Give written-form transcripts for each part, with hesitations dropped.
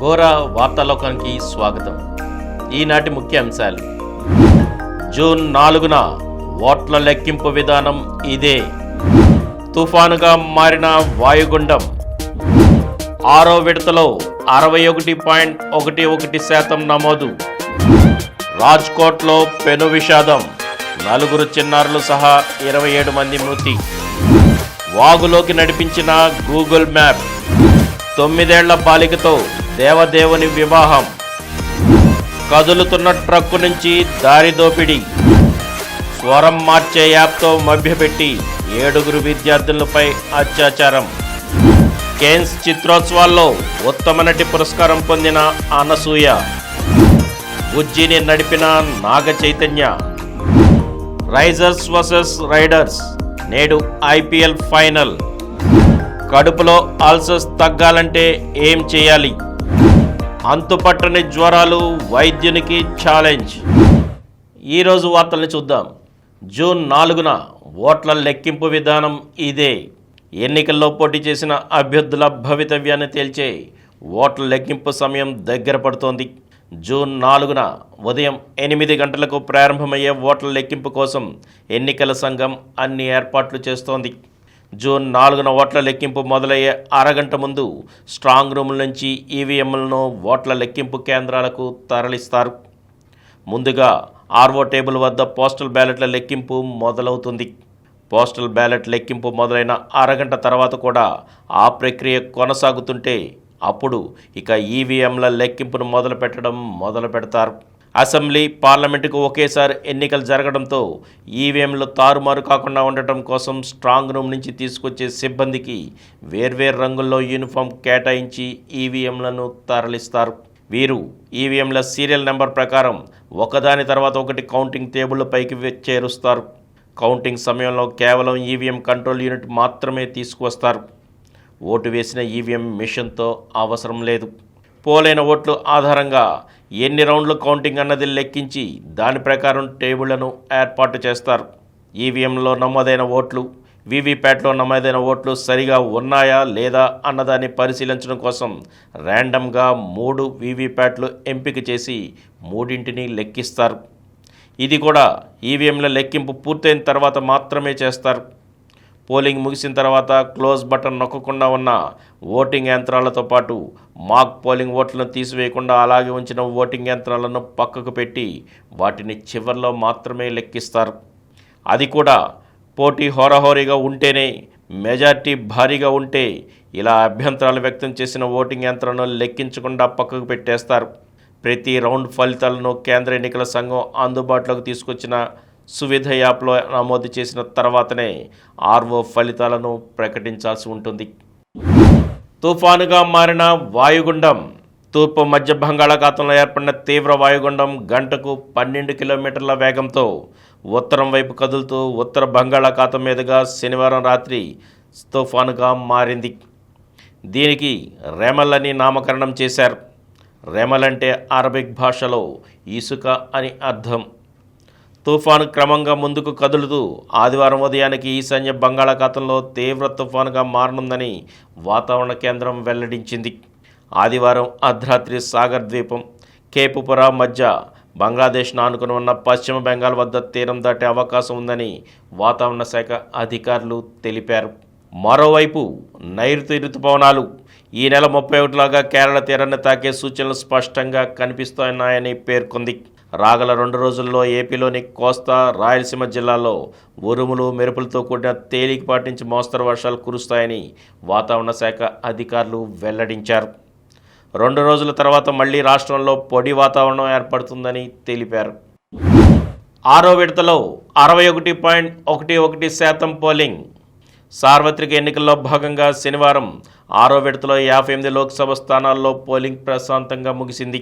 అఘోరా వార్తాలోకానికి స్వాగతం. ఈనాటి ముఖ్య అంశాలు. జూన్ 4న ఓట్ల లెక్కింపు విధానం ఇదే. తుఫానుగా మారిన వాయుగుండం. 6వ విడతలో 61.11% నమోదు. రాజ్కోట్లో పెను విషాదం. 4 చిన్నారులు సహా 27 మంది మృతి. వాగులోకి నడిపించిన గూగుల్ మ్యాప్. 9 ఏళ్ల బాలికతో దేవదేవుని వివాహం. కదులుతున్న ట్రక్కు నుంచి దారి దోపిడీ. స్వరం మార్చే యాప్తో మభ్యపెట్టి 7 విద్యార్థులపై అత్యాచారం. కేన్స్ చిత్రోత్సవాల్లో ఉత్తమ నటి పురస్కారం పొందిన అనసూయ. బుజ్జిని నడిపిన Naga Chaitanya. Risers versus riders. నేడు ఐపీఎల్ ఫైనల్. కడుపులో అల్సర్స్ తగ్గాలంటే ఏం చేయాలి? అంతుపట్టని జ్వరాలు, వైద్యునికి ఛాలెంజ్. ఈరోజు వార్తల్ని చూద్దాం. జూన్ 4న ఓట్ల లెక్కింపు విధానం ఇదే. ఎన్నికల్లో పోటీ చేసిన అభ్యర్థుల భవితవ్యాన్ని తేల్చే ఓట్ల లెక్కింపు సమయం దగ్గర పడుతోంది. జూన్ 4న ఉదయం 8 గంటలకు ప్రారంభమయ్యే ఓట్ల లెక్కింపు కోసం ఎన్నికల సంఘం అన్ని ఏర్పాట్లు చేస్తోంది. జూన్ 4న ఓట్ల లెక్కింపు మొదలయ్యే అరగంట ముందు స్ట్రాంగ్ రూముల నుంచి ఈవీఎంలను ఓట్ల లెక్కింపు కేంద్రాలకు తరలిస్తారు. ముందుగా ఆర్ఓ టేబుల్ వద్ద పోస్టల్ బ్యాలెట్ల లెక్కింపు మొదలవుతుంది. పోస్టల్ బ్యాలెట్ లెక్కింపు మొదలైన అరగంట తర్వాత కూడా ఆ ప్రక్రియ కొనసాగుతుంటే అప్పుడు ఇక ఈవీఎంల లెక్కింపును మొదలు పెడతారు. అసెంబ్లీ, పార్లమెంటుకు ఒకేసారి ఎన్నికలు జరగడంతో ఈవీఎంలు తారుమారు కాకుండా ఉండటం కోసం స్ట్రాంగ్ రూమ్ నుంచి తీసుకొచ్చే సిబ్బందికి వేర్వేరు రంగుల్లో యూనిఫామ్ కేటాయించి ఈవీఎంలను తరలిస్తారు. వీరు ఈవీఎంల సీరియల్ నెంబర్ ప్రకారం ఒకదాని తర్వాత ఒకటి కౌంటింగ్ టేబుల్ పైకి చేరుస్తారు. కౌంటింగ్ సమయంలో కేవలం ఈవీఎం కంట్రోల్ యూనిట్ మాత్రమే తీసుకువస్తారు. ఓటు వేసిన ఈవీఎం మిషన్తో అవసరం లేదు. పోలైన ఓట్ల ఆధారంగా ఎన్ని రౌండ్లు కౌంటింగ్ అన్నది లెక్కించి దాని ప్రకారం టేబుళ్లను ఏర్పాటు చేస్తారు. ఈవీఎంలో నమోదైన ఓట్లు, వీవీప్యాట్లో నమోదైన ఓట్లు సరిగా ఉన్నాయా లేదా అన్నదాన్ని పరిశీలించడం కోసం ర్యాండమ్గా 3 వీవీప్యాట్లు ఎంపిక చేసి 3ంటిని లెక్కిస్తారు. ఇది కూడా ఈవీఎంల లెక్కింపు పూర్తయిన తర్వాత మాత్రమే చేస్తారు. పోలింగ్ ముగిసిన తర్వాత క్లోజ్ బటన్ నొక్కకుండా ఉన్న ఓటింగ్ యంత్రాలతో పాటు మాక్ పోలింగ్ ఓట్లను తీసివేయకుండా అలాగే ఉంచిన ఓటింగ్ యంత్రాలను పక్కకు పెట్టి వాటిని చివర్లో మాత్రమే లెక్కిస్తారు. అది కూడా పోటీ హోరాహోరీగా ఉంటేనే, మెజార్టీ భారీగా ఉంటే ఇలా అభ్యంతరాలు వ్యక్తం చేసిన ఓటింగ్ యంత్రాలను లెక్కించకుండా పక్కకు పెట్టేస్తారు. ప్రతి రౌండ్ ఫలితాలను కేంద్ర ఎన్నికల సంఘం అందుబాటులోకి తీసుకొచ్చిన సువిధ యాప్లో నమోదు చేసిన తర్వాతనే ఆర్ఓ ఫలితాలను ప్రకటించాల్సి ఉంటుంది. తుఫానుగా మారిన వాయుగుండం. తూర్పు మధ్య బంగాళాఖాతంలో ఏర్పడిన తీవ్ర వాయుగుండం గంటకు 12 కిలోమీటర్ల వేగంతో ఉత్తరం వైపు కదులుతూ ఉత్తర బంగాళాఖాతం మీదుగా శనివారం రాత్రి తుఫానుగా మారింది. దీనికి రెమల్ అని నామకరణం చేశారు. రెమల్ అంటే అరబిక్ భాషలో ఇసుక అని అర్థం. తుఫాను క్రమంగా ముందుకు కదులుతూ ఆదివారం ఉదయానికి ఈశాన్య బంగాళాఖాతంలో తీవ్ర తుఫానుగా మారనుందని వాతావరణ కేంద్రం వెల్లడించింది. ఆదివారం అర్ధరాత్రి సాగర్ ద్వీపం, కేపుపురా మధ్య బంగ్లాదేశ్ను ఆనుకుని ఉన్న పశ్చిమ బెంగాల్ వద్ద తీరం దాటే అవకాశం ఉందని వాతావరణ శాఖ అధికారులు తెలిపారు. మరోవైపు నైరుతి రుతుపవనాలు ఈ నెల 31లాగా కేరళ తీరాన్ని తాకే సూచనలు స్పష్టంగా కనిపిస్తున్నాయని పేర్కొంది. రాగల 2 రోజుల్లో ఏపీలోని కోస్తా, రాయలసీమ జిల్లాల్లో ఉరుములు, మెరుపులతో కూడిన తేలికపాటి నుంచి మోస్తరు వర్షాలు కురుస్తాయని వాతావరణ శాఖ అధికారులు వెల్లడించారు. 2 రోజుల తర్వాత మళ్లీ రాష్ట్రంలో పొడి వాతావరణం ఏర్పడుతుందని తెలిపారు. 6వ విడతలో 61.11% పోలింగ్. సార్వత్రిక ఎన్నికల్లో భాగంగా శనివారం 6వ విడతలో 58 లోక్సభ స్థానాల్లో పోలింగ్ ప్రశాంతంగా ముగిసింది.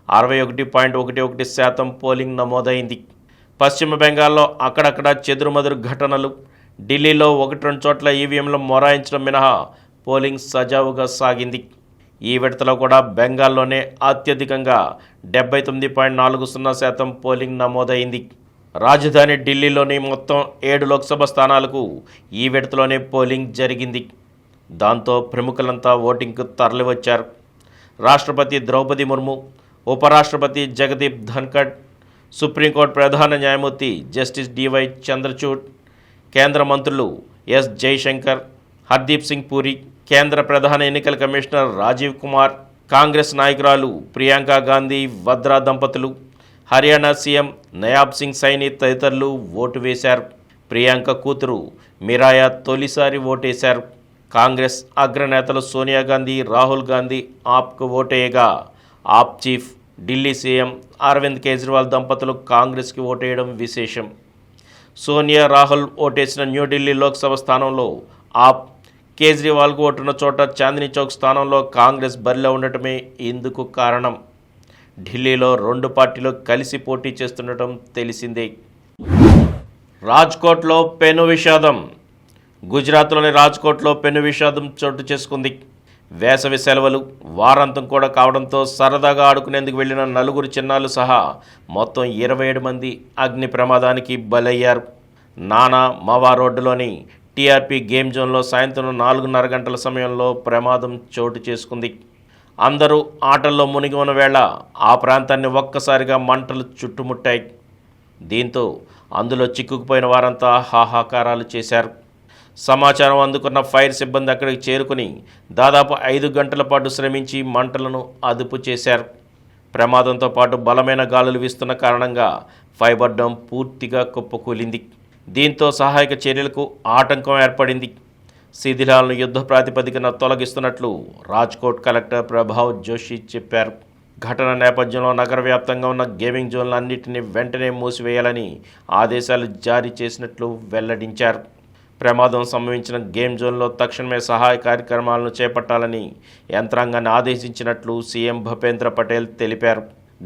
61.11% పోలింగ్ నమోదైంది. పశ్చిమ బెంగాల్లో అక్కడక్కడ చెదురుమదురు ఘటనలు, ఢిల్లీలో 1-2 చోట్ల ఈవీఎంలు మొరాయించడం మినహా పోలింగ్ సజావుగా సాగింది. ఈ విడతలో కూడా బెంగాల్లోనే అత్యధికంగా 79.40% పోలింగ్ నమోదైంది. రాజధాని ఢిల్లీలోని మొత్తం 7 లోక్సభ స్థానాలకు ఈ విడతలోనే పోలింగ్ జరిగింది. దాంతో ప్రముఖులంతా ఓటింగ్కు తరలివచ్చారు. రాష్ట్రపతి ద్రౌపది ముర్ము, ఉపరాష్ట్రపతి జగదీప్ ధన్ఖడ్, సుప్రీంకోర్టు ప్రధాన న్యాయమూర్తి జస్టిస్ డివై చంద్రచూడ్, కేంద్ర మంత్రులు ఎస్ జైశంకర్, హర్దీప్ సింగ్ పూరి, కేంద్ర ప్రధాన ఎన్నికల కమిషనర్ రాజీవ్ కుమార్, కాంగ్రెస్ నాయకురాలు ప్రియాంక గాంధీ వద్రా దంపతులు, హర్యానా సీఎం నయాబ్ సింగ్ సైని తదితరులు ఓటు వేశారు. ప్రియాంక కూతురు మిరాయా తొలిసారి ఓటేశారు. కాంగ్రెస్ అగ్రనేతలు సోనియా గాంధీ, రాహుల్ గాంధీ ఆప్కు ఓటేయగా ఆప్ చీఫ్ ఢిల్లీ సీఎం అరవింద్ కేజ్రీవాల్ దంపతులు కాంగ్రెస్కి ఓటేయడం విశేషం. సోనియా, రాహుల్ ఓటేసిన న్యూఢిల్లీ లోక్సభ స్థానంలో ఆప్, కేజ్రీవాల్కు ఓటున్న చోట చాందినీ చౌక్ స్థానంలో కాంగ్రెస్ బరిలో ఉండటమే ఇందుకు కారణం. ఢిల్లీలో రెండు పార్టీలు కలిసి పోటీ చేస్తుండటం తెలిసిందే. రాజ్కోట్లో పెను విషాదం. గుజరాత్లోని రాజ్కోట్లో పెను విషాదం చోటు చేసుకుంది. వేసవి సెలవులు వారాంతం కూడా కావడంతో సరదాగా ఆడుకునేందుకు వెళ్లిన నలుగురు చిన్నారులు సహా మొత్తం 27 మంది అగ్ని ప్రమాదానికి బలయ్యారు. నానా మవా రోడ్డులోని టీఆర్పీ గేమ్ జోన్లో సాయంత్రం 4:30 గంటల సమయంలో ప్రమాదం చోటు చేసుకుంది. అందరూ ఆటల్లో మునిగి ఉన్న వేళ ఆ ప్రాంతాన్ని ఒక్కసారిగా మంటలు చుట్టుముట్టాయి. దీంతో అందులో చిక్కుకుపోయిన వారంతా హాహాకారాలు చేశారు. సమాచారం అందుకున్న ఫైర్ సిబ్బంది అక్కడికి చేరుకుని దాదాపు 5 గంటల పాటు శ్రమించి మంటలను అదుపు చేశారు. ప్రమాదంతో పాటు బలమైన గాలులు వీస్తున్న కారణంగా ఫైబర్ డోమ్ పూర్తిగా కుప్పకూలింది. దీంతో సహాయక చర్యలకు ఆటంకం ఏర్పడింది. శిథిలాలను యుద్ధ ప్రాతిపదికన తొలగిస్తున్నట్లు రాజ్కోట్ కలెక్టర్ ప్రభావ్ జోషి చెప్పారు. ఘటన నేపథ్యంలో నగర వ్యాప్తంగా ఉన్న గేమింగ్ జోన్లన్నింటినీ వెంటనే మూసివేయాలని ఆదేశాలు జారీ చేసినట్లు వెల్లడించారు. ప్రమాదం సంభవించిన గేమ్ జోన్లో తక్షణమే సహాయ కార్యక్రమాలను చేపట్టాలని యంత్రాంగాన్ని ఆదేశించినట్లు సీఎం భూపేంద్ర పటేల్ తెలిపారు.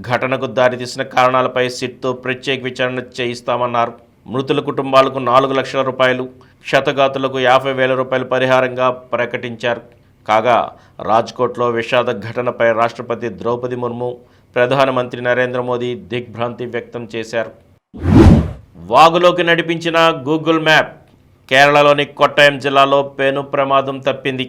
ఘటనకు దారితీసిన కారణాలపై సిట్తో ప్రత్యేక విచారణ చేయిస్తామన్నారు. మృతుల కుటుంబాలకు 4 లక్షల రూపాయలు, క్షతగాతులకు 50,000 రూపాయలు పరిహారంగా ప్రకటించారు. కాగా రాజ్కోట్లో విషాద ఘటనపై రాష్ట్రపతి ద్రౌపది ముర్ము, ప్రధానమంత్రి నరేంద్ర మోదీ దిగ్భ్రాంతి వ్యక్తం చేశారు. వాగులోకి నడిపించిన గూగుల్ మ్యాప్. కేరళలోని కొట్టాయం జిల్లాలో పెను ప్రమాదం తప్పింది.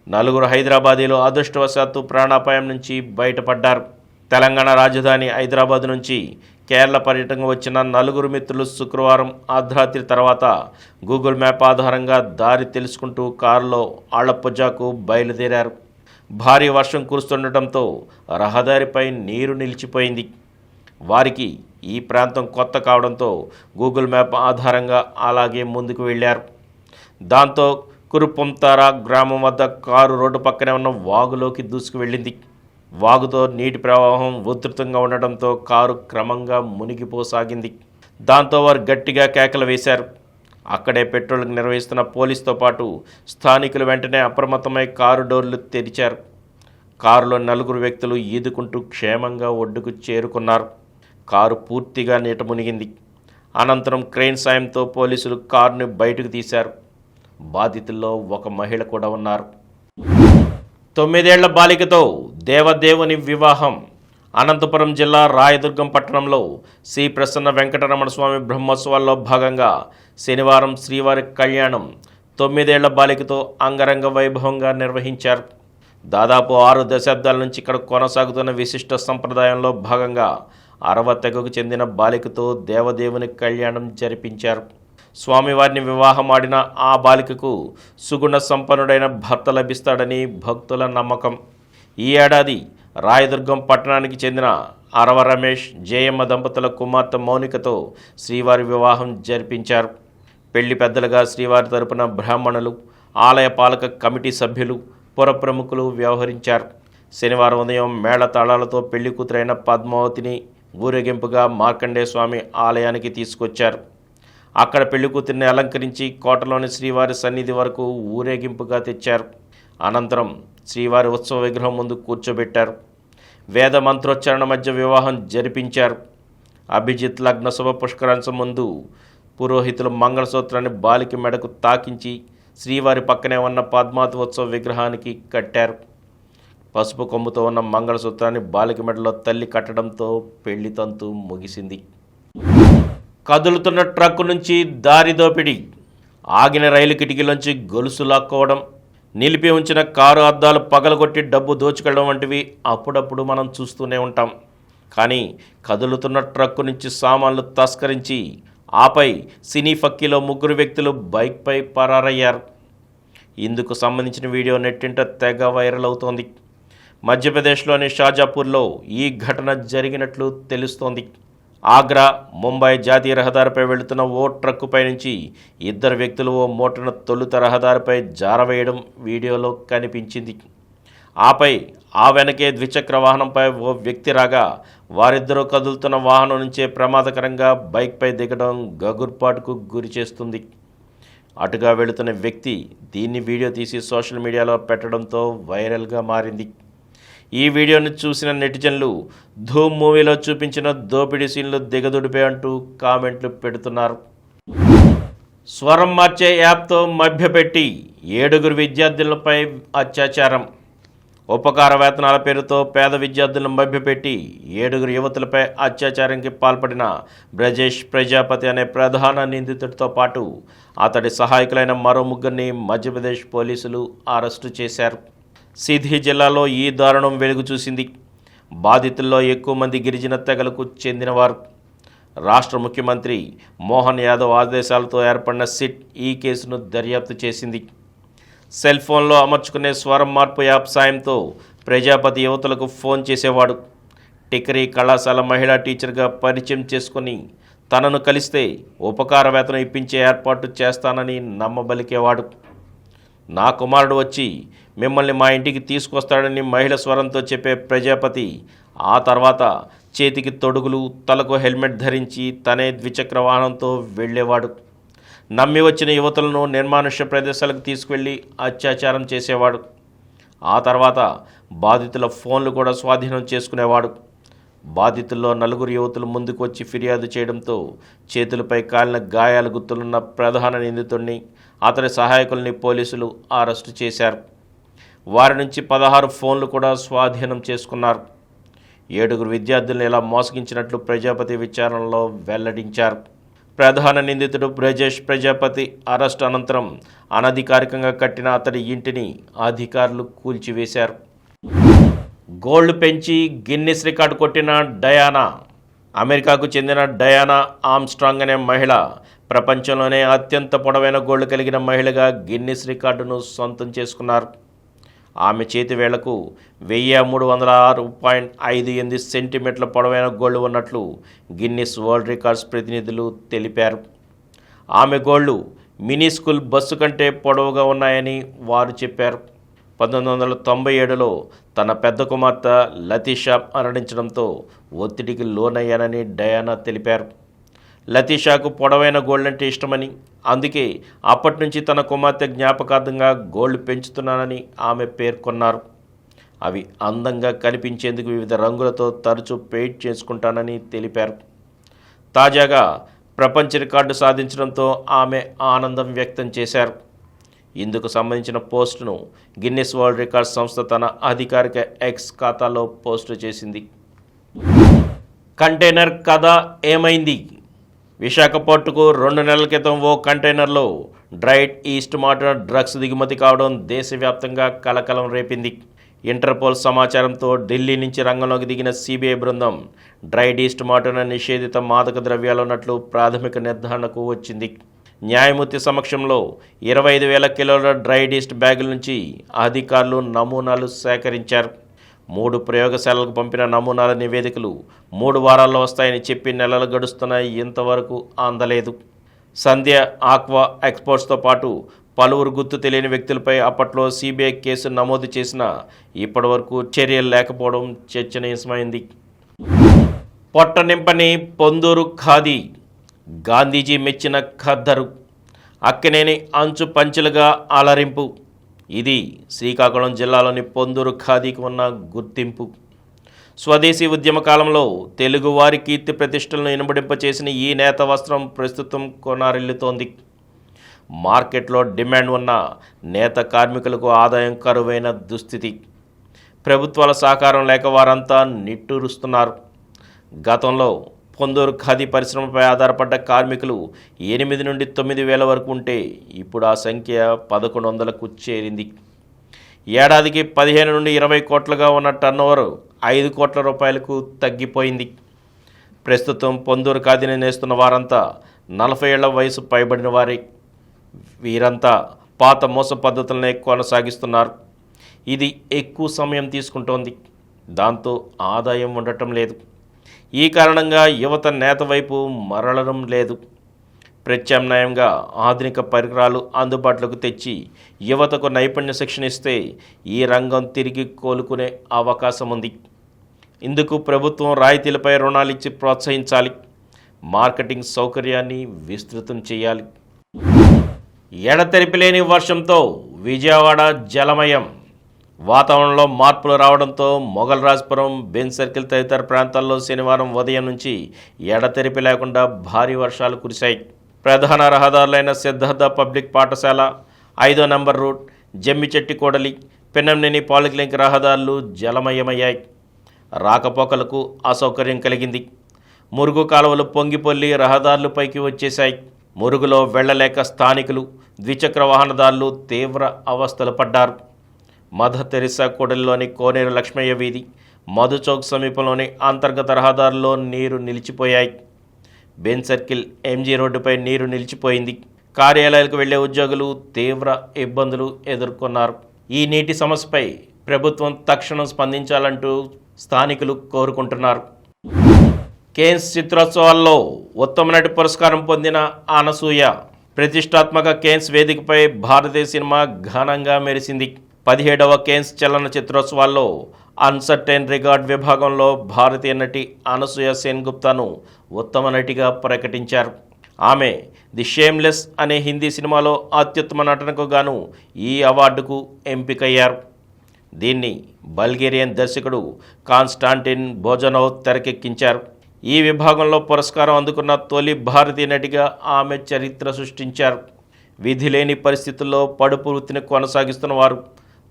4 హైదరాబాదీలు అదృష్టవశాత్తు ప్రాణాపాయం నుంచి బయటపడ్డారు. తెలంగాణ రాజధాని హైదరాబాద్ నుంచి కేరళ పర్యటనకు వచ్చిన 4 మిత్రులు శుక్రవారం అర్ధరాత్రి తర్వాత గూగుల్ మ్యాప్ ఆధారంగా దారి తెలుసుకుంటూ కారులో ఆళ్లప్పుజాకు బయలుదేరారు. భారీ వర్షం కురుస్తుండటంతో రహదారిపై నీరు నిలిచిపోయింది. వారికి ఈ ప్రాంతం కొత్త కావడంతో గూగుల్ మ్యాప్ ఆధారంగా అలాగే ముందుకు వెళ్ళారు. దాంతో కురుపొంతారా గ్రామం వద్ద కారు రోడ్డు పక్కనే ఉన్న వాగులోకి దూసుకు వెళ్ళింది. వాగుతో నీటి ప్రవాహం ఉధృతంగా ఉండటంతో కారు క్రమంగా మునిగిపోసాగింది. దాంతో వారు గట్టిగా కేకలు వేశారు. అక్కడే పెట్రోలింగ్ నిర్వహిస్తున్న పోలీసుతో పాటు స్థానికులు వెంటనే అప్రమత్తమై కారు డోర్లు తెరిచారు. కారులో 4 వ్యక్తులు ఈదుకుంటూ క్షేమంగా ఒడ్డుకు చేరుకున్నారు. కారు పూర్తిగా నీట మునిగింది. అనంతరం క్రెయిన్ సాయంతో పోలీసులు కారుని బయటకు తీశారు. బాధితుల్లో ఒక మహిళ కూడా ఉన్నారు. 9 ఏళ్ల బాలికతో దేవదేవుని వివాహం. అనంతపురం జిల్లా రాయదుర్గం పట్టణంలో శ్రీ ప్రసన్న వెంకటరమణ స్వామి బ్రహ్మోత్సవాల్లో భాగంగా శనివారం శ్రీవారి కళ్యాణం 9 ఏళ్ల బాలికతో అంగరంగ వైభవంగా నిర్వహించారు. దాదాపు 6 దశాబ్దాల నుంచి ఇక్కడ కొనసాగుతున్న విశిష్ట సంప్రదాయంలో భాగంగా అరవ తెగకు చెందిన బాలికతో దేవదేవుని కళ్యాణం జరిపించారు. స్వామివారిని వివాహం ఆడిన ఆ బాలికకు సుగుణ సంపన్నుడైన భర్త లభిస్తాడని భక్తుల నమ్మకం. ఈ ఏడాది రాయదుర్గం పట్టణానికి చెందిన అరవ రమేష్, జయమ్మ దంపతుల కుమార్తె మౌనికతో శ్రీవారి వివాహం జరిపించారు. పెళ్లి పెద్దలుగా శ్రీవారి తరపున బ్రాహ్మణులు, ఆలయ పాలక కమిటీ సభ్యులు, పుర ప్రముఖులు వ్యవహరించారు. శనివారం ఉదయం మేళతాళాలతో పెళ్లి కూతురైన పద్మావతిని ఊరేగింపుగా మార్కండేయ స్వామి ఆలయానికి తీసుకొచ్చారు. అక్కడ పెళ్లి కూతురిని అలంకరించి కోటలోని శ్రీవారి సన్నిధి వరకు ఊరేగింపుగా తెచ్చారు. అనంతరం శ్రీవారి ఉత్సవ విగ్రహం ముందు కూర్చోబెట్టారు. వేద మంత్రోచ్చారణ మధ్య వివాహం జరిపించారు. అభిజిత్ లగ్న శుభ పుష్కరాంశం ముందు పురోహితులు మంగళసూత్రాన్ని బాలిక మెడకు తాకించి శ్రీవారి పక్కనే ఉన్న పద్మావతి ఉత్సవ విగ్రహానికి కట్టారు. పసుపు కొమ్ముతో ఉన్న మంగళసూత్రాన్ని బాలిక మెడలో తల్లి కట్టడంతో పెళ్లి తంతు ముగిసింది. కదులుతున్న ట్రక్కు నుంచి దారి దోపిడీ. ఆగిన రైలు కిటికీలోంచి గొలుసు లాక్కోవడం, నిలిపి ఉంచిన కారు అద్దాలు పగలగొట్టి డబ్బు దోచుకెళ్ళడం వంటివి అప్పుడప్పుడు మనం చూస్తూనే ఉంటాం. కానీ కదులుతున్న ట్రక్కు నుంచి సామాన్లు తస్కరించి ఆపై సినీ ఫక్కీలో 3 వ్యక్తులు బైక్పై పరారయ్యారు. ఇందుకు సంబంధించిన వీడియో నెట్టింట తెగ వైరల్ అవుతోంది. మధ్యప్రదేశ్లోని షాజాపూర్లో ఈ ఘటన జరిగినట్లు తెలుస్తోంది. ఆగ్రా ముంబై జాతీయ రహదారిపై వెళుతున్న ఓ ట్రక్కుపై నుంచి 2 వ్యక్తులు ఓ మూటను తొలుత రహదారిపై జారవేయడం వీడియోలో కనిపించింది. ఆపై ఆ వెనకే ద్విచక్ర వాహనంపై ఓ వ్యక్తి రాగా వారిద్దరూ కదులుతున్న వాహనం నుంచే ప్రమాదకరంగా బైక్పై దిగడం గగుర్పాటుకు గురి చేస్తుంది. అటుగా వెళుతున్న వ్యక్తి దీన్ని వీడియో తీసి సోషల్ మీడియాలో పెట్టడంతో వైరల్గా మారింది. ఈ వీడియోను చూసిన నెటిజన్లు ధూమ్ మూవీలో చూపించిన దోపిడీ సీన్లు దిగదుడిపే అంటూ కామెంట్లు పెడుతున్నారు. స్వరం మార్చే యాప్తో మభ్యపెట్టి 7 విద్యార్థులపై అత్యాచారం. ఉపకార వేతనాల పేరుతో పేద విద్యార్థులను మభ్యపెట్టి 7 యువతులపై అత్యాచారానికి పాల్పడిన బ్రజేష్ ప్రజాపతి అనే ప్రధాన నిందితుడితో పాటు అతడి సహాయకులైన మరో 3 మధ్యప్రదేశ్ పోలీసులు అరెస్టు చేశారు. సిధి జిల్లాలో ఈ దారుణం వెలుగు చూసింది. బాధితుల్లో ఎక్కువ మంది గిరిజన తెగలకు చెందినవారు. రాష్ట్ర ముఖ్యమంత్రి మోహన్ యాదవ్ ఆదేశాలతో ఏర్పడిన సిట్ ఈ కేసును దర్యాప్తు చేసింది. సెల్ ఫోన్లో అమర్చుకునే స్వరం మార్పు యాప్ సాయంతో ప్రజాపతి యువతులకు ఫోన్ చేసేవాడు. టికరీ కళాశాల మహిళా టీచర్గా పరిచయం చేసుకుని తనను కలిస్తే ఉపకార వేతనం ఇప్పించే ఏర్పాటు చేస్తానని నమ్మబలికేవాడు. నా కుమారుడు వచ్చి మిమ్మల్ని మా ఇంటికి తీసుకొస్తాడని మహిళ స్వరంతో చెప్పే ప్రజాపతి ఆ తర్వాత చేతికి తొడుగులు, తలకు హెల్మెట్ ధరించి తనే ద్విచక్ర వాహనంతో వెళ్ళేవాడు. నమ్మి వచ్చిన యువతులను నిర్మానుష్య ప్రదేశాలకు తీసుకువెళ్ళి అత్యాచారం చేసేవాడు. ఆ తర్వాత బాధితుల ఫోన్లు కూడా స్వాధీనం చేసుకునేవాడు. బాధితుల్లో 4 యువతులు ముందుకు వచ్చి ఫిర్యాదు చేయడంతో చేతులపై కాలిన గాయాల గుర్తులున్న ప్రధాన నిందితుడిని, అతని సహాయకుల్ని పోలీసులు అరెస్టు చేశారు. వారి నుంచి 16 ఫోన్లు కూడా స్వాధీనం చేసుకున్నారు. 7 విద్యార్థులను ఇలా మోసగించినట్లు ప్రజాపతి విచారణలో వెల్లడించారు. ప్రధాన నిందితుడు బ్రజేష్ ప్రజాపతి అరెస్ట్ అనంతరం అనధికారికంగా కట్టిన అతడి ఇంటిని అధికారులు కూల్చివేశారు. గోల్డ్ పెంచి గిన్నిస్ రికార్డు కొట్టిన డయానా. అమెరికాకు చెందిన డయానా ఆర్మ్స్ట్రాంగ్ అనే మహిళ ప్రపంచంలోనే అత్యంత పొడవైన గోల్డ్ కలిగిన మహిళగా గిన్నిస్ రికార్డును సొంతం చేసుకున్నారు. ఆమె చేతి వేళ్లకు 1306.58 సెంటీమీటర్ల పొడవైన గోల్డ్ ఉన్నట్లు గిన్నిస్ వరల్డ్ రికార్డ్స్ ప్రతినిధులు తెలిపారు. ఆమె గోళ్లు మినీ స్కూల్ బస్సు కంటే పొడవుగా ఉన్నాయని వారు చెప్పారు. 1997లో తన పెద్ద కుమార్తె లతీషా మరణించడంతో ఒత్తిడికి లోనయ్యానని డయానా తెలిపారు. లతీషాకు పొడవైన గోల్డ్ అంటే ఇష్టమని, అందుకే అప్పటి నుంచి తన కుమార్తె జ్ఞాపకార్థంగా గోల్డ్ పెంచుతున్నానని ఆమె పేర్కొన్నారు. అవి అందంగా కనిపించేందుకు వివిధ రంగులతో తరచూ పెయింట్ చేసుకుంటానని తెలిపారు. తాజాగా ప్రపంచ రికార్డు సాధించడంతో ఆమె ఆనందం వ్యక్తం చేశారు. ఇందుకు సంబంధించిన పోస్టును గిన్నిస్ వరల్డ్ రికార్డ్స్ సంస్థ తన అధికారిక ఎక్స్ ఖాతాలో పోస్టు చేసింది. కంటైనర్ కథ ఏమైంది? విశాఖ పోర్టుకు 2 నెలల క్రితం ఓ కంటైనర్లో డ్రైడ్ ఈస్ట్ మార్టర్ డ్రగ్స్ దిగుమతి కావడం దేశవ్యాప్తంగా కలకలం రేపింది. ఇంటర్పోల్ సమాచారంతో ఢిల్లీ నుంచి రంగంలోకి దిగిన సిబిఐ బృందం డ్రైడ్ ఈస్ట్ మార్టర్ నిషేధిత మాదక ద్రవ్యాలు ఉన్నట్లు ప్రాథమిక నిర్ధారణకు వచ్చింది. న్యాయమూర్తి సమక్షంలో 25,000 కిలోల డ్రైడ్ ఈస్ట్ బ్యాగుల నుంచి అధికారులు నమూనాలు సేకరించారు. 3 ప్రయోగశాలలకు పంపిన నమూనాల నివేదికలు 3 వారాల్లో వస్తాయని చెప్పి నెలలు గడుస్తున్నా ఇంతవరకు అందలేదు. సంధ్య ఆక్వా ఎక్స్పోర్ట్స్తో పాటు పలువురు గుర్తు తెలియని వ్యక్తులపై అప్పట్లో సిబిఐ కేసు నమోదు చేసినా ఇప్పటివరకు చర్యలు లేకపోవడం చర్చనీయాంశమైంది. పొట్ట నింపని పొందూరు ఖాదీ. గాంధీజీ మెచ్చిన ఖద్దరు. అక్కినేని అంచు పంచులుగా అలరింపు. ఇది శ్రీకాకుళం జిల్లాలోని పొందూరు ఖాదీకి ఉన్న గుర్తింపు. స్వదేశీ ఉద్యమ కాలంలో తెలుగువారి కీర్తి ప్రతిష్టలను ఇనుబడింపచేసిన ఈ నేత వస్త్రం ప్రస్తుతం కొనారిల్లుతోంది. మార్కెట్లో డిమాండ్ ఉన్న నేత కార్మికులకు ఆదాయం కరువైన దుస్థితి. ప్రభుత్వాల సహకారం లేక వారంతా నిట్టూరుస్తున్నారు. గతంలో పొందూరు ఖాదీ పరిశ్రమపై ఆధారపడ్డ కార్మికులు 8 నుండి 9 వేల వరకు ఉంటే ఇప్పుడు ఆ సంఖ్య 1100కు చేరింది. ఏడాదికి 15 నుండి 20 కోట్లుగా ఉన్న టర్నోవర్ 5 కోట్ల రూపాయలకు తగ్గిపోయింది. ప్రస్తుతం పొందూరు ఖాదీని నేస్తున్న వారంతా 40 ఏళ్ల వయసు పైబడిన వారే. వీరంతా పాత మోస పద్ధతులనే కొనసాగిస్తున్నారు. ఇది ఎక్కువ సమయం తీసుకుంటోంది. దాంతో ఆదాయం ఉండటం లేదు. ఈ కారణంగా యువత నేత వైపు మరలడం లేదు. ప్రత్యామ్నాయంగా ఆధునిక పరికరాలు అందుబాటులోకి తెచ్చి యువతకు నైపుణ్య శిక్షణ ఇస్తే ఈ రంగం తిరిగి కోలుకునే అవకాశం ఉంది. ఇందుకు ప్రభుత్వం రాయితీలపై రుణాలు ఇచ్చి ప్రోత్సహించాలి. మార్కెటింగ్ సౌకర్యాన్ని విస్తృతం చేయాలి. ఎడతెరిపిలేని వర్షంతో విజయవాడ జలమయం. వాతావరణంలో మార్పులు రావడంతో మొగల్రాజ్పురం, బెంజ్ సర్కిల్ తదితర ప్రాంతాల్లో శనివారం ఉదయం నుంచి ఎడతెరిపి లేకుండా భారీ వర్షాలు కురిశాయి. ప్రధాన రహదారులైన సిద్ధార్థ పబ్లిక్ పాఠశాల, 5వ నంబర్ రూట్, జమ్మిచెట్టి కూడలి, పెన్నంనేని పాలిక్లినిక్ రహదారులు జలమయమయ్యాయి. రాకపోకలకు అసౌకర్యం కలిగింది. మురుగు కాలువలు పొంగిపొల్లి రహదారులపైకి వచ్చేశాయి. మురుగులో వెళ్లలేక స్థానికులు, ద్విచక్ర వాహనదారులు తీవ్ర అవస్థలు పడ్డారు. మదర్ తెరిసా కూడలిలోని కోనేరు లక్ష్మయ్య వీధి, మధుచౌక్ సమీపంలోని అంతర్గత రహదారుల్లో నీరు నిలిచిపోయాయి. బెంజ్ సర్కిల్, ఎంజీ రోడ్డుపై నీరు నిలిచిపోయింది. కార్యాలయాలకు వెళ్లే ఉద్యోగులు తీవ్ర ఇబ్బందులు ఎదుర్కొన్నారు. ఈ నీటి సమస్యపై ప్రభుత్వం తక్షణం స్పందించాలంటూ స్థానికులు కోరుకుంటున్నారు. కేన్స్ చిత్రోత్సవాల్లో ఉత్తమ నటి పురస్కారం పొందిన అనసూయ. ప్రతిష్టాత్మక కేన్స్ వేదికపై భారతీయ సినిమా ఘనంగా మెరిసింది. 17వ కేన్స్ చలన చిత్రోత్సవాల్లో అన్సర్టైన్ రిగార్డ్ విభాగంలో భారతీయ నటి అనసూయ సేన్గుప్తాను ఉత్తమ నటిగా ప్రకటించారు. ఆమె ది షేమ్లెస్ అనే హిందీ సినిమాలో అత్యుత్తమ నటనకు గాను ఈ అవార్డుకు ఎంపికయ్యారు. దీన్ని బల్గేరియన్ దర్శకుడు కాన్స్టాంటిన్ బోజనోవ్ తెరకెక్కించారు. ఈ విభాగంలో పురస్కారం అందుకున్న తొలి భారతీయ నటిగా ఆమె చరిత్ర సృష్టించారు. విధి లేని పరిస్థితుల్లో పడుపు వృత్తిని కొనసాగిస్తున్న వారు,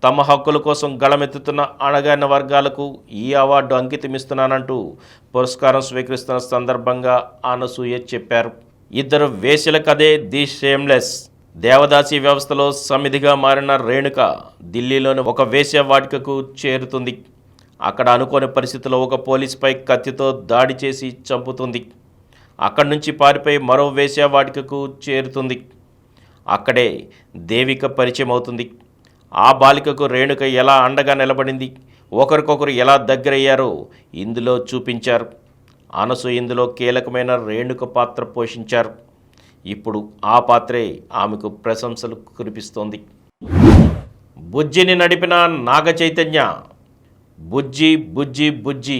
తమ హక్కుల కోసం గళమెత్తుతున్న అణగారిన వర్గాలకు ఈ అవార్డు అంకితమిస్తున్నానంటూ పురస్కారం స్వీకరిస్తున్న సందర్భంగా అనసూయ చెప్పారు. ఇద్దరు వేశ్యల కథే ది షేమ్లెస్. దేవదాసి వ్యవస్థలో సమిధిగా మారిన రేణుక ఢిల్లీలోని ఒక వేశ్య వాటికకు చేరుతుంది. అక్కడ అనుకోని పరిస్థితుల్లో ఒక పోలీసుపై కత్తితో దాడి చేసి చంపుతుంది. అక్కడి నుంచి పారిపోయి మరో వేశ్య వాటికకు చేరుతుంది. అక్కడే దేవిక పరిచయం అవుతుంది. ఆ బాలికకు రేణుక ఎలా అండగా నిలబడింది, ఒకరికొకరు ఎలా దగ్గరయ్యారో ఇందులో చూపించారు. అనసూయ ఇందులో కీలకమైన రేణుక పాత్ర పోషించారు. ఇప్పుడు ఆ పాత్రే ఆమెకు ప్రశంసలు కురిపిస్తోంది. బుజ్జిని నడిపిన నాగ చైతన్య. బుజ్జి బుజ్జి బుజ్జి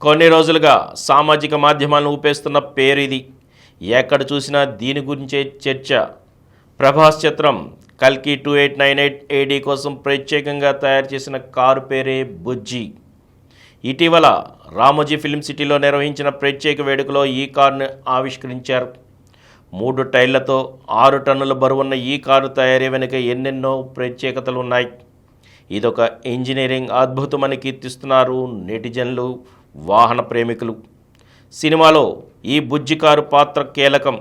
కొన్ని రోజులుగా సామాజిక మాధ్యమాలను ఊపేస్తున్న పేరు ఇది. ఎక్కడ చూసినా దీని గురించే చర్చ. ప్రభాస్ చిత్రం కల్కి 2898 AD కోసం ప్రత్యేకంగా తయారు చేసిన కారు పేరే బుజ్జి. ఇటీవల రామోజీ ఫిల్మ్ సిటీలో నిర్వహించిన ప్రత్యేక వేడుకలో ఈ కారును ఆవిష్కరించారు. 3 టైర్లతో 6 టన్నుల బరువున్న ఈ కారు తయారీ వెనుక ఎన్నెన్నో ప్రత్యేకతలు ఉన్నాయి. ఇదొక ఇంజనీరింగ్ అద్భుతమని కీర్తిస్తున్నారు నెటిజన్లు, వాహన ప్రేమికులు. సినిమాలో ఈ బుజ్జి కారు పాత్ర కీలకం.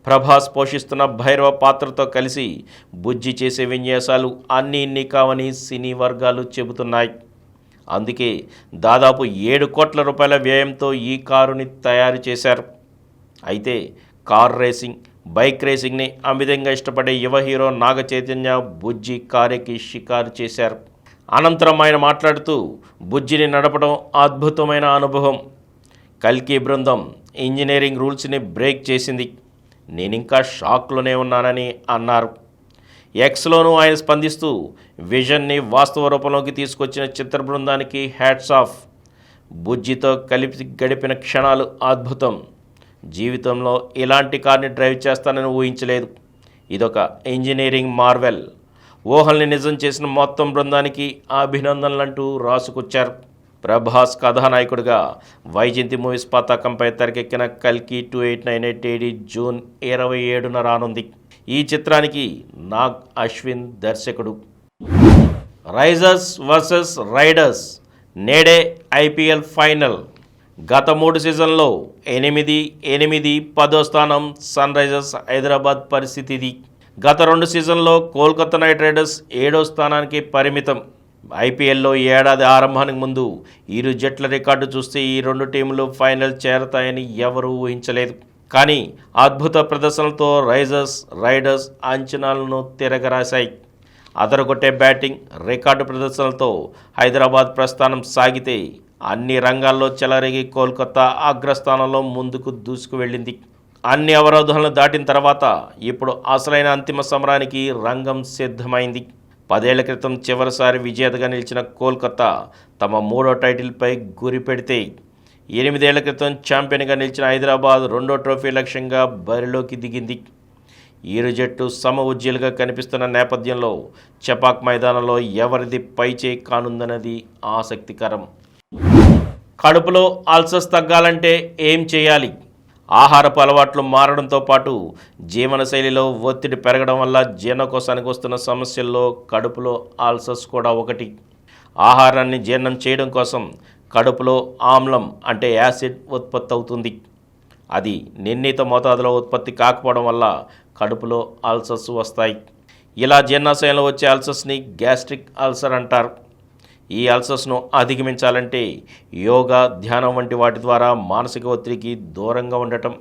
ప్రభాస్ పోషిస్తున్న భైరవ పాత్రతో కలిసి బుజ్జి చేసే విన్యాసాలు అన్నీ ఇన్ని కావని సినీ వర్గాలు చెబుతున్నాయి. అందుకే దాదాపు 7 కోట్ల రూపాయల వ్యయంతో ఈ కారుని తయారు చేశారు. అయితే కార్ రేసింగ్, బైక్ రేసింగ్ని అమితంగా ఇష్టపడే యువ హీరో నాగ చైతన్య బుజ్జి కారుకి షికారు చేశారు. అనంతరం ఆయన మాట్లాడుతూ బుజ్జిని నడపడం అద్భుతమైన అనుభవం. కల్కి బృందం ఇంజనీరింగ్ రూల్స్ని బ్రేక్ చేసింది. నేనింకా షాక్లోనే ఉన్నానని అన్నారు. ఎక్స్లోనూ ఆయన స్పందిస్తూ విజన్ని వాస్తవ రూపంలోకి తీసుకొచ్చిన చిత్ర బృందానికి హ్యాట్స్ ఆఫ్. బుజ్జితో కలిపి గడిపిన క్షణాలు అద్భుతం. జీవితంలో ఇలాంటి కార్ని డ్రైవ్ చేస్తానని ఊహించలేదు. ఇదొక ఇంజనీరింగ్ మార్వెల్. ఊహల్ని నిజం చేసిన మొత్తం బృందానికి అభినందనలంటూ రాసుకొచ్చారు. ప్రభాస్ కథానాయకుడిగా వైజయంతి మూవీస్ పతాకంపై తెరకెక్కిన కల్కి 2898 AD జూన్ 27న రానుంది. ఈ చిత్రానికి నాగ్ అశ్విన్ దర్శకుడు. Risers versus riders. నేడే IPL ఫైనల్. గత 3 సీజన్లో 8-10 స్థానం సన్ రైజర్స్ హైదరాబాద్ పరిస్థితి ఇది. గత 2 సీజన్లో కోల్కతా నైట్ రైడర్స్ 7వ స్థానానికి పరిమితం. ఐపీఎల్లో ఈ ఏడాది ఆరంభానికి ముందు ఇరు జట్ల రికార్డు చూస్తే ఈ 2 టీంలు ఫైనల్ చేరతాయని ఎవరూ ఊహించలేదు. కానీ అద్భుత ప్రదర్శనలతో రైడర్స్ అంచనాలను తిరగరాశాయి. అదరగొట్టే బ్యాటింగ్, రికార్డు ప్రదర్శనలతో హైదరాబాద్ ప్రస్థానం సాగితే అన్ని రంగాల్లో చెలరేగి కోల్కతా అగ్రస్థానంలో ముందుకు దూసుకు వెళ్ళింది. అన్ని అవరోధాలను దాటిన తర్వాత ఇప్పుడు అసలైన అంతిమ సమరానికి రంగం సిద్ధమైంది. 10 ఏళ్ల క్రితం చివరిసారి విజేతగా నిలిచిన కోల్కతా తమ 3వ టైటిల్పై గురి పెడితే 8 ఏళ్ల క్రితం ఛాంపియన్గా నిలిచిన హైదరాబాద్ 2వ ట్రోఫీ లక్ష్యంగా బరిలోకి దిగింది. ఇరు జట్టు సమ ఉజ్జీలుగా కనిపిస్తున్న నేపథ్యంలో చపాక్ మైదానంలో ఎవరిది పైచేయి కానుందన్నది ఆసక్తికరం. కడుపులో అల్సర్స్ తగ్గాలంటే ఏం చేయాలి? ఆహారపు అలవాట్లు మారడంతో పాటు జీవనశైలిలో ఒత్తిడి పెరగడం వల్ల జీర్ణకోశానికి వస్తున్న సమస్యల్లో కడుపులో అల్సర్స్ కూడా ఒకటి. ఆహారాన్ని జీర్ణం చేయడం కోసం కడుపులో ఆమ్లం అంటే యాసిడ్ ఉత్పత్తి అవుతుంది. అది నిర్ణీత మోతాదులో ఉత్పత్తి కాకపోవడం వల్ల కడుపులో అల్సర్స్ వస్తాయి. ఇలా జీర్ణాశయంలో వచ్చే అల్సర్స్ని గ్యాస్ట్రిక్ అల్సర్ అంటారు. ఈ అల్సర్స్ను అధిగమించాలంటే యోగా, ధ్యానం వంటి వాటి ద్వారా మానసిక ఒత్తిడికి దూరంగా ఉండటం,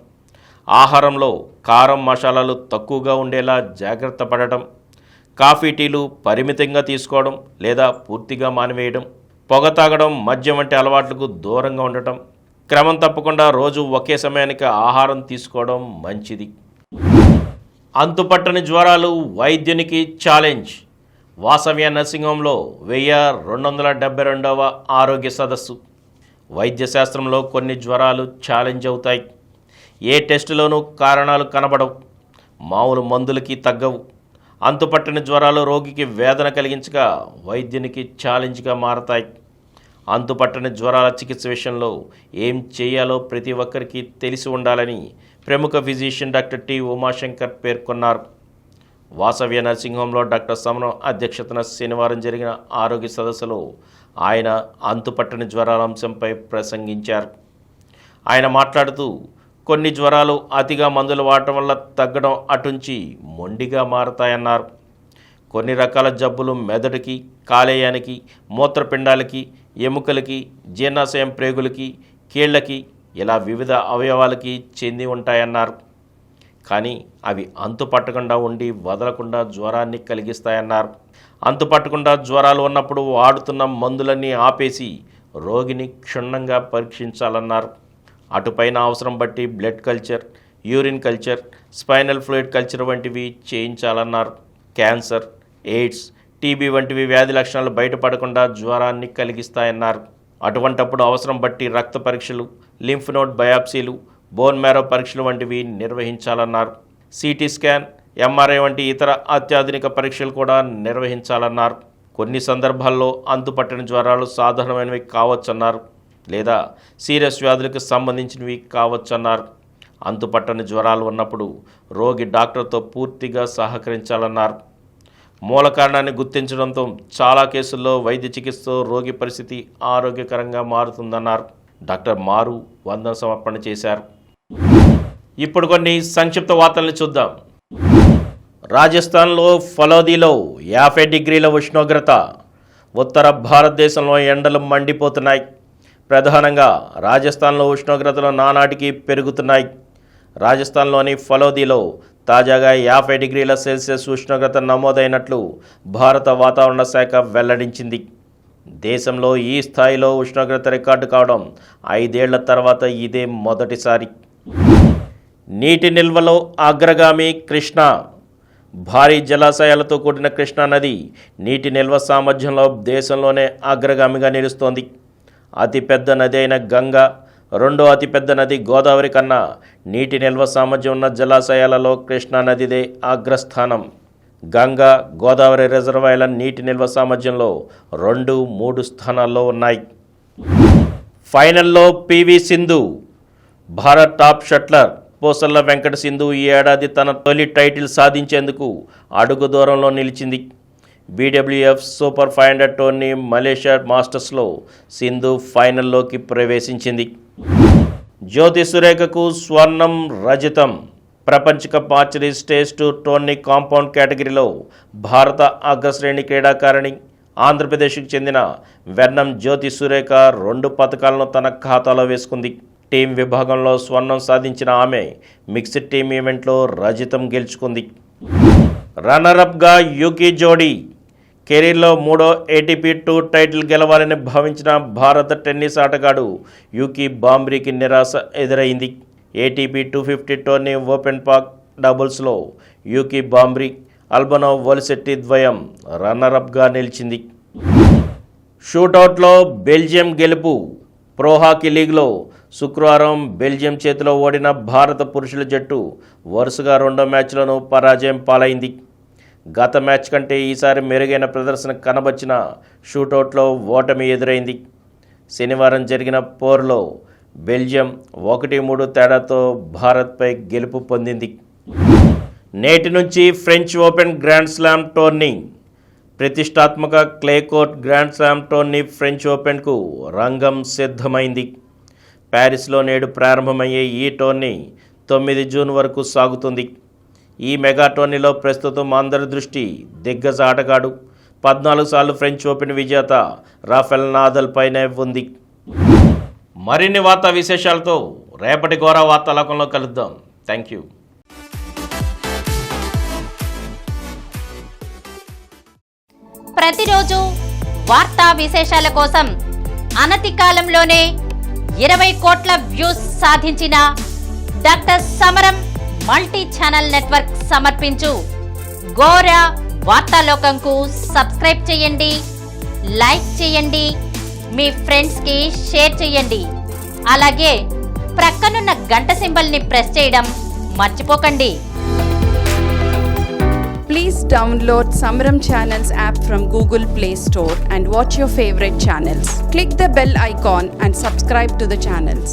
ఆహారంలో కారం, మసాలాలు తక్కువగా ఉండేలా జాగ్రత్త పడటం, కాఫీ, టీలు పరిమితంగా తీసుకోవడం లేదా పూర్తిగా మానివేయడం, పొగ తాగడం, మద్యం వంటి అలవాట్లకు దూరంగా ఉండటం, క్రమం తప్పకుండా రోజు ఒకే సమయానికి ఆహారం తీసుకోవడం మంచిది. అంతుపట్టని జ్వరాలు వైద్యునికి ఛాలెంజ్. వాసవ్య నర్సింగ్ హోంలో 1272వ ఆరోగ్య సదస్సు. వైద్య శాస్త్రంలో కొన్ని జ్వరాలు ఛాలెంజ్ అవుతాయి. ఏ టెస్టులోనూ కారణాలు కనబడవు, మామూలు మందులకి తగ్గవు. అంతుపట్టని జ్వరాలు రోగికి వేదన కలిగించగా వైద్యునికి ఛాలెంజ్గా మారతాయి. అంతుపట్టని జ్వరాల చికిత్స విషయంలో ఏం చేయాలో ప్రతి ఒక్కరికి తెలిసి ఉండాలని ప్రముఖ ఫిజిషియన్ డాక్టర్ టి ఉమాశంకర్ పేర్కొన్నారు. వాసవ్య నర్సింగ్ హోంలో డాక్టర్ సమరం అధ్యక్షతన శనివారం జరిగిన ఆరోగ్య సదస్సులో ఆయన అంతుపట్టని జ్వరాల అంశంపై ప్రసంగించారు. ఆయన మాట్లాడుతూ కొన్ని జ్వరాలు అతిగా మందులు వాడటం వల్ల తగ్గడం అటుంచి మొండిగా మారతాయన్నారు. కొన్ని రకాల జబ్బులు మెదడుకి, కాలేయానికి, మూత్రపిండాలకి, ఎముకలకి, జీర్ణాశయం ప్రేగులకి, కీళ్లకి ఇలా వివిధ అవయవాలకి చెంది ఉంటాయన్నారు. కానీ అవి అంతుపట్టకుండా ఉండి వదలకుండా జ్వరాన్ని కలిగిస్తాయన్నారు. అంతుపట్టకుండా జ్వరాలు ఉన్నప్పుడు వాడుతున్న మందులన్నీ ఆపేసి రోగిని క్షుణ్ణంగా పరీక్షించాలన్నారు. అటుపైన అవసరం బట్టి blood culture, urine culture, spinal fluid culture వంటివి చేయించాలన్నారు. క్యాన్సర్, ఎయిడ్స్, టీబీ వంటివి వ్యాధి లక్షణాలు బయటపడకుండా జ్వరాన్ని కలిగిస్తాయన్నారు. అటువంటప్పుడు అవసరం బట్టి రక్త పరీక్షలు, లింఫ్ నోడ్ బయాప్సీలు, బోన్ మ్యారో పరీక్షలు వంటివి నిర్వహించాలన్నారు. సిటీ స్కాన్, ఎంఆర్ఐ వంటి ఇతర అత్యాధునిక పరీక్షలు కూడా నిర్వహించాలన్నారు. కొన్ని సందర్భాల్లో అంతుపట్టని జ్వరాలు సాధారణమైనవి కావచ్చన్నారు, లేదా సీరియస్ వ్యాధులకు సంబంధించినవి కావచ్చన్నారు. అంతుపట్టని జ్వరాలు ఉన్నప్పుడు రోగి డాక్టర్తో పూర్తిగా సహకరించాలన్నారు. మూల కారణాన్ని గుర్తించడంతో చాలా కేసుల్లో వైద్య చికిత్సతో రోగి పరిస్థితి ఆరోగ్యకరంగా మారుతుందన్నారు. డాక్టర్ మారు వందన సమర్పణ చేశారు. ఇప్పుడు కొన్ని సంక్షిప్త వార్తలను చూద్దాం. రాజస్థాన్లో ఫలోదీలో 50 డిగ్రీల ఉష్ణోగ్రత. ఉత్తర భారతదేశంలో ఎండలు మండిపోతున్నాయి. ప్రధానంగా రాజస్థాన్లో ఉష్ణోగ్రతలు నానాటికి పెరుగుతున్నాయి. రాజస్థాన్లోని ఫలోదీలో తాజాగా 50 డిగ్రీల సెల్సియస్ ఉష్ణోగ్రత నమోదైనట్లు భారత వాతావరణ శాఖ వెల్లడించింది. దేశంలో ఈ స్థాయిలో ఉష్ణోగ్రత రికార్డు కావడం 5 ఏళ్ల తర్వాత ఇదే మొదటిసారి. నీటి నిల్వలో అగ్రగామి కృష్ణా. భారీ జలాశయాలతో కూడిన కృష్ణా నది నీటి నిల్వ సామర్థ్యంలో దేశంలోనే అగ్రగామిగా నిలుస్తోంది. అతిపెద్ద నది అయిన గంగా, రెండో అతిపెద్ద నది గోదావరి కన్నా నీటి నిల్వ సామర్థ్యం ఉన్న జలాశయాలలో కృష్ణా నదిదే అగ్రస్థానం. గంగా, గోదావరి రిజర్వాయర్ల నీటి నిల్వ సామర్థ్యంలో 2, 3 స్థానాల్లో ఉన్నాయి. ఫైనల్లో PV Sindhu. Bharat top shuttler Pusarla Venkata Sindhu ఈ ఏడాది తన తొలి టైటిల్ సాధించేందుకు అడుగు దూరంలో నిలిచింది. బీడబ్ల్యూఎఫ్ సూపర్ 500 టోర్నీ మలేషియా మాస్టర్స్లో సింధు ఫైనల్లోకి ప్రవేశించింది. జ్యోతి సురేఖకు స్వర్ణం, రజతం. ప్రపంచ cup archery stage 2 tourney compound కేటగిరీలో భారత అగ్రశ్రేణి క్రీడాకారిణి ఆంధ్రప్రదేశ్కు చెందిన వెర్నం జ్యోతి సురేఖ 2 పతకాలను తన ఖాతాలో వేసుకుంది. టీం విభాగంలో స్వర్ణం సాధించిన ఆమె మిక్స్డ్ టీం ఈవెంట్లో రజతం గెలుచుకుంది. రన్నరప్గా యూకీ జోడీ. కెరీర్లో 3వ ఏటీపీ టూర్ టైటిల్ గెలవాలని భావించిన భారత టెన్నిస్ ఆటగాడు యూకీ బాంబ్రీకి నిరాశ ఎదురైంది. ఏటీపీ 250 టోర్నీ ఓపెన్ పాక్ డబుల్స్లో యూకీ బాంబ్రీ అల్బనో వోల్సెట్టి ద్వయం రన్నరప్గా నిలిచింది. షూటౌట్లో బెల్జియం గెలుపు. ప్రో హాకీ లీగ్లో శుక్రవారం బెల్జియం చేతిలో ఓడిన భారత పురుషుల జట్టు వరుసగా 2వ మ్యాచ్లను పరాజయం పాలైంది. గత మ్యాచ్ కంటే ఈసారి మెరుగైన ప్రదర్శన కనబర్చిన షూటౌట్లో ఓటమి ఎదురైంది. శనివారం జరిగిన పోరులో బెల్జియం 1-3 తేడాతో భారత్పై గెలుపు పొందింది. నేటి నుంచి French open grand slam tourney. ప్రతిష్టాత్మక clay court grand slam tourney French ఓపెన్కు రంగం సిద్ధమైంది. ప్యారిస్లో నేడు ప్రారంభమయ్యే ఈ టోర్నీ 9 జూన్ వరకు సాగుతుంది. ఈ మెగా టోర్నీలో ప్రస్తుతం అందరి దృష్టి దిగ్గజ ఆటగాడు 14 సార్లు ఫ్రెంచ్ ఓపెన్ విజేత రాఫెల్ నాదల్ పైనే ఉంది. మరిన్ని వార్తా విశేషాలతో రేపటి ఘోర వార్తాలోకంలో కలుద్దాం. Thank you. ప్రతిరోజు వార్తా విశేషాల కోసం అనతి కాలంలోనే 20 కోట్ల వ్యూస్ సాధించిన డాక్టర్ సమరం మల్టీ ఛానల్ నెట్వర్క్ సమర్పించు ఘోర వార్తాలోకంకు సబ్స్క్రైబ్ చేయండి, లైక్ చేయండి, మీ ఫ్రెండ్స్కి షేర్ చేయండి. అలాగే ప్రక్కనున్న గంట సింబల్ని ప్రెస్ చేయడం మర్చిపోకండి. Please download Samaram Channels app from Google Play Store and watch your favorite channels. Click the bell icon and subscribe to the channels.